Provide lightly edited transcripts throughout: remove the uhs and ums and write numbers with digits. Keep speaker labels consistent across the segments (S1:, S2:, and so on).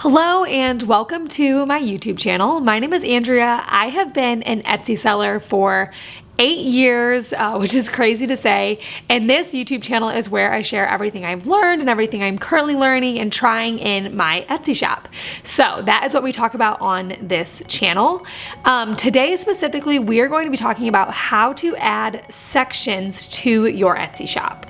S1: Hello and welcome to my YouTube channel. My name is Andrea. I have been an Etsy seller for 8 years, which is crazy to say. And this YouTube channel is where I share everything I've learned and everything I'm currently learning and trying in my Etsy shop. So that is what we talk about on this channel. Today specifically, we are going to be talking about how to add sections to your Etsy shop.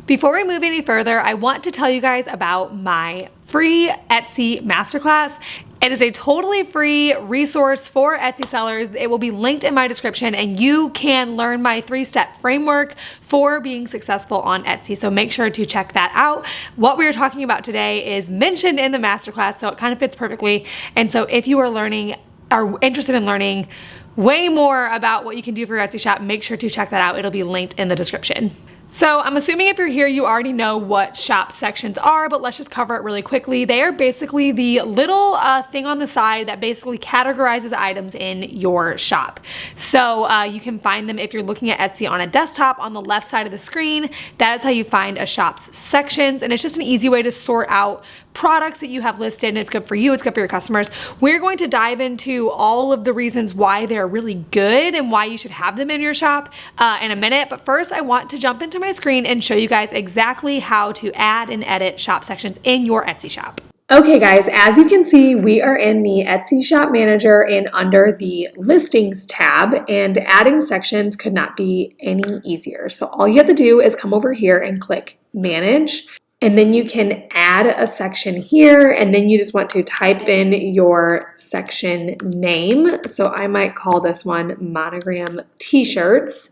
S1: Before we move any further, I want to tell you guys about my free Etsy masterclass. It is a totally free resource for Etsy sellers. It will be linked in my description and you can learn my 3-step framework for being successful on Etsy. So make sure to check that out. What we are talking about today is mentioned in the masterclass, so it kind of fits perfectly. And so if you are interested in learning way more about what you can do for your Etsy shop, make sure to check that out. It'll be linked in the description. So I'm assuming if you're here, you already know what shop sections are, but let's just cover it really quickly. They are basically the little thing on the side that basically categorizes items in your shop. So you can find them if you're looking at Etsy on a desktop on the left side of the screen. That is how you find a shop's sections, and it's just an easy way to sort out products that you have listed, and it's good for you, it's good for your customers. We're going to dive into all of the reasons why they're really good and why you should have them in your shop in a minute. But first, I want to jump into my screen and show you guys exactly how to add and edit shop sections in your Etsy shop.
S2: Okay guys, as you can see, we are in the Etsy Shop Manager and under the Listings tab, and adding sections could not be any easier. So all you have to do is come over here and click Manage, and then you can add a section here, and then you just want to type in your section name. So I might call this one Monogram T-shirts.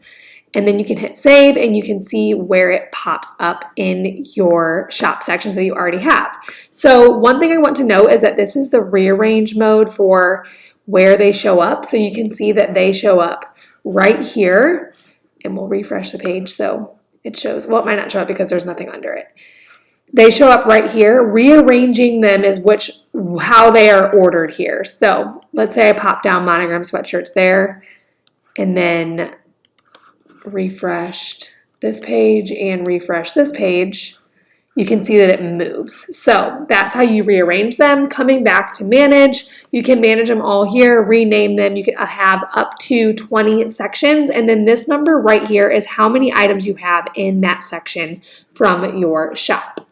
S2: And then you can hit save and you can see where it pops up in your shop sections that you already have. So one thing I want to note is that this is the rearrange mode for where they show up. So you can see that they show up right here, and we'll refresh the page so it shows. Well, it might not show up because there's nothing under it. They show up right here. Rearranging them is how they are ordered here. So let's say I pop down Monogram sweatshirts there and then refreshed this page and refresh this page, you can see that it moves. So that's how you rearrange them. Coming back to manage, you can manage them all here, rename them. You can have up to 20 sections. And then this number right here is how many items you have in that section from your shop.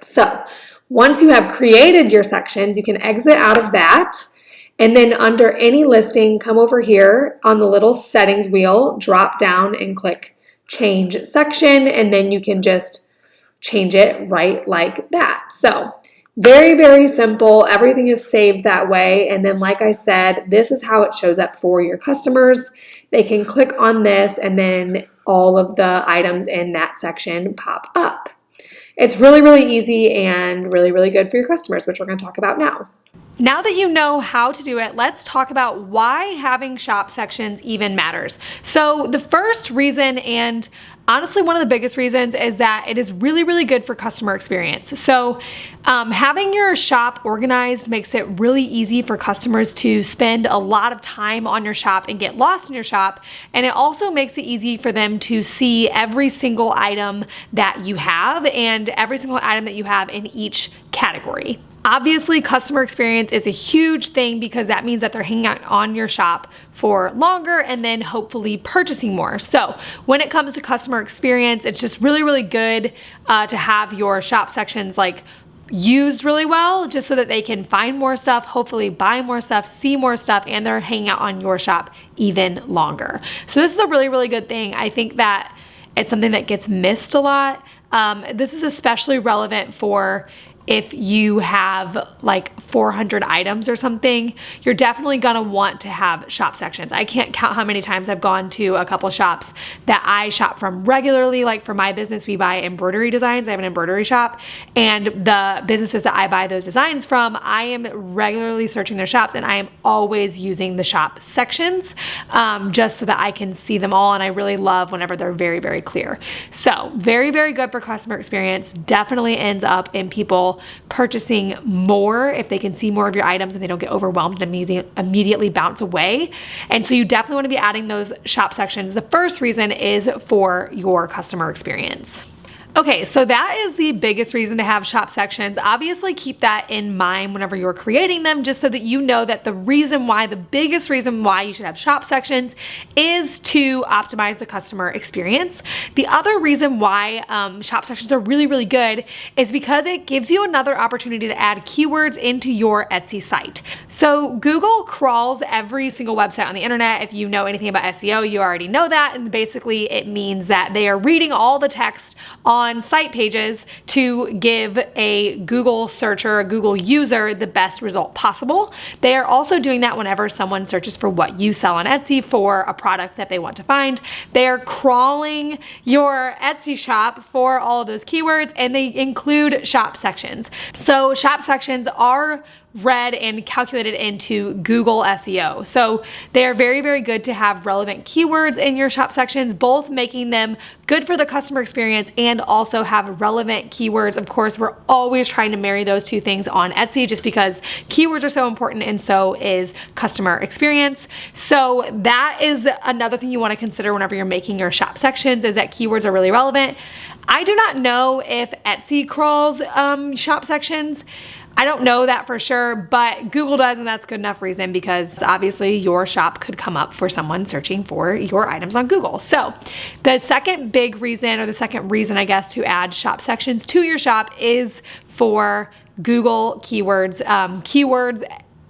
S2: So once you have created your sections, you can exit out of that. And then under any listing, come over here on the little settings wheel, drop down and click change section, and then you can just change it right like that. So very, very simple. Everything is saved that way. And then like I said, this is how it shows up for your customers. They can click on this and then all of the items in that section pop up. It's really, really easy and really, really good for your customers, which we're going to talk about now.
S1: Now that you know how to do it, let's talk about why having shop sections even matters. So the first reason, and honestly one of the biggest reasons, is that it is really, really good for customer experience. So having your shop organized makes it really easy for customers to spend a lot of time on your shop and get lost in your shop. And it also makes it easy for them to see every single item that you have and every single item that you have in each category. Obviously, customer experience is a huge thing because that means that they're hanging out on your shop for longer and then hopefully purchasing more. So when it comes to customer experience, it's just really, really good to have your shop sections used really well, just so that they can find more stuff, hopefully buy more stuff, see more stuff, and they're hanging out on your shop even longer. So this is a really, really good thing. I think that it's something that gets missed a lot. This is especially relevant for if you have like 400 items or something, you're definitely gonna want to have shop sections. I can't count how many times I've gone to a couple shops that I shop from regularly. Like for my business, we buy embroidery designs. I have an embroidery shop, and the businesses that I buy those designs from, I am regularly searching their shops and I am always using the shop sections just so that I can see them all. And I really love whenever they're very, very clear. So very, very good for customer experience. Definitely ends up in people people purchasing more if they can see more of your items and they don't get overwhelmed and immediately bounce away. And so you definitely want to be adding those shop sections. The first reason is for your customer experience. Okay, so that is the biggest reason to have shop sections. Obviously, keep that in mind whenever you're creating them, just so that you know that the biggest reason why you should have shop sections is to optimize the customer experience. The other reason why shop sections are really, really good is because it gives you another opportunity to add keywords into your Etsy site. So Google crawls every single website on the internet. If you know anything about SEO, you already know that. And basically, it means that they are reading all the text on site pages to give a Google searcher, a Google user, the best result possible. They are also doing that whenever someone searches for what you sell on Etsy for a product that they want to find. They are crawling your Etsy shop for all of those keywords, and they include shop sections. So shop sections are read and calculated into Google SEO. So they are very, very good to have relevant keywords in your shop sections, both making them good for the customer experience and also have relevant keywords. Of course, we're always trying to marry those two things on Etsy just because keywords are so important and so is customer experience. So that is another thing you want to consider whenever you're making your shop sections, is that keywords are really relevant. I do not know if Etsy crawls shop sections. I don't know that for sure, but Google does, and that's good enough reason, because obviously your shop could come up for someone searching for your items on Google. So the second big reason, or the second reason, I guess, to add shop sections to your shop is for Google keywords, keywords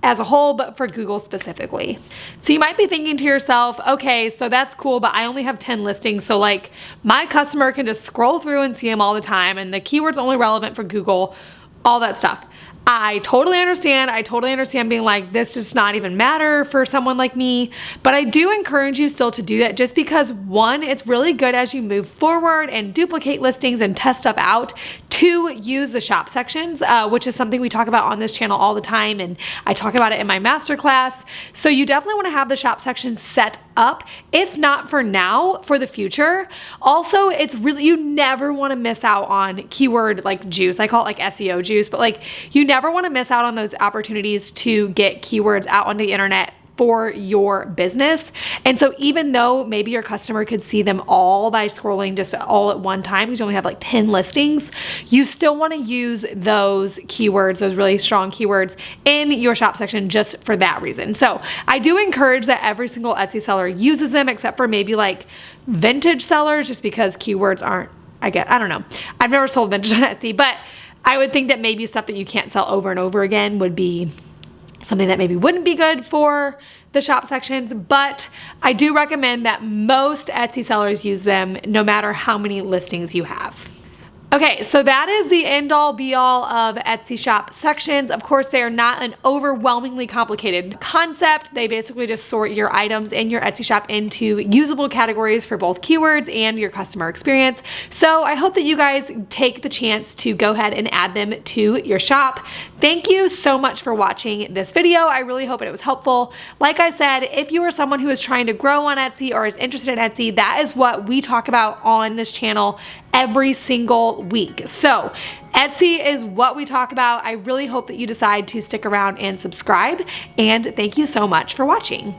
S1: as a whole, but for Google specifically. So you might be thinking to yourself, okay, so that's cool, but I only have 10 listings. So like my customer can just scroll through and see them all the time, and the keyword's only relevant for Google, all that stuff. I totally understand. I totally understand being like, this does not even matter for someone like me. But I do encourage you still to do that, just because, one, it's really good as you move forward and duplicate listings and test stuff out to use the shop sections, which is something we talk about on this channel all the time. And I talk about it in my masterclass. So you definitely want to have the shop sections set up, if not for now, for the future. Also, it's really, you never want to miss out on keyword like juice. I call it like SEO juice, but like you never want to miss out on those opportunities to get keywords out on the internet for your business. And so even though maybe your customer could see them all by scrolling just all at one time, because you only have like 10 listings, you still want to use those keywords, those really strong keywords in your shop section just for that reason. So I do encourage that every single Etsy seller uses them, except for maybe like vintage sellers, just because keywords aren't, I don't know. I've never sold vintage on Etsy, but I would think that maybe stuff that you can't sell over and over again would be something that maybe wouldn't be good for the shop sections, but I do recommend that most Etsy sellers use them no matter how many listings you have. Okay, so that is the end all be all of Etsy shop sections. Of course, they are not an overwhelmingly complicated concept. They basically just sort your items in your Etsy shop into usable categories for both keywords and your customer experience. So I hope that you guys take the chance to go ahead and add them to your shop. Thank you so much for watching this video. I really hope it was helpful. Like I said, if you are someone who is trying to grow on Etsy or is interested in Etsy, that is what we talk about on this channel every single week. So Etsy is what we talk about. I really hope that you decide to stick around and subscribe, and thank you so much for watching.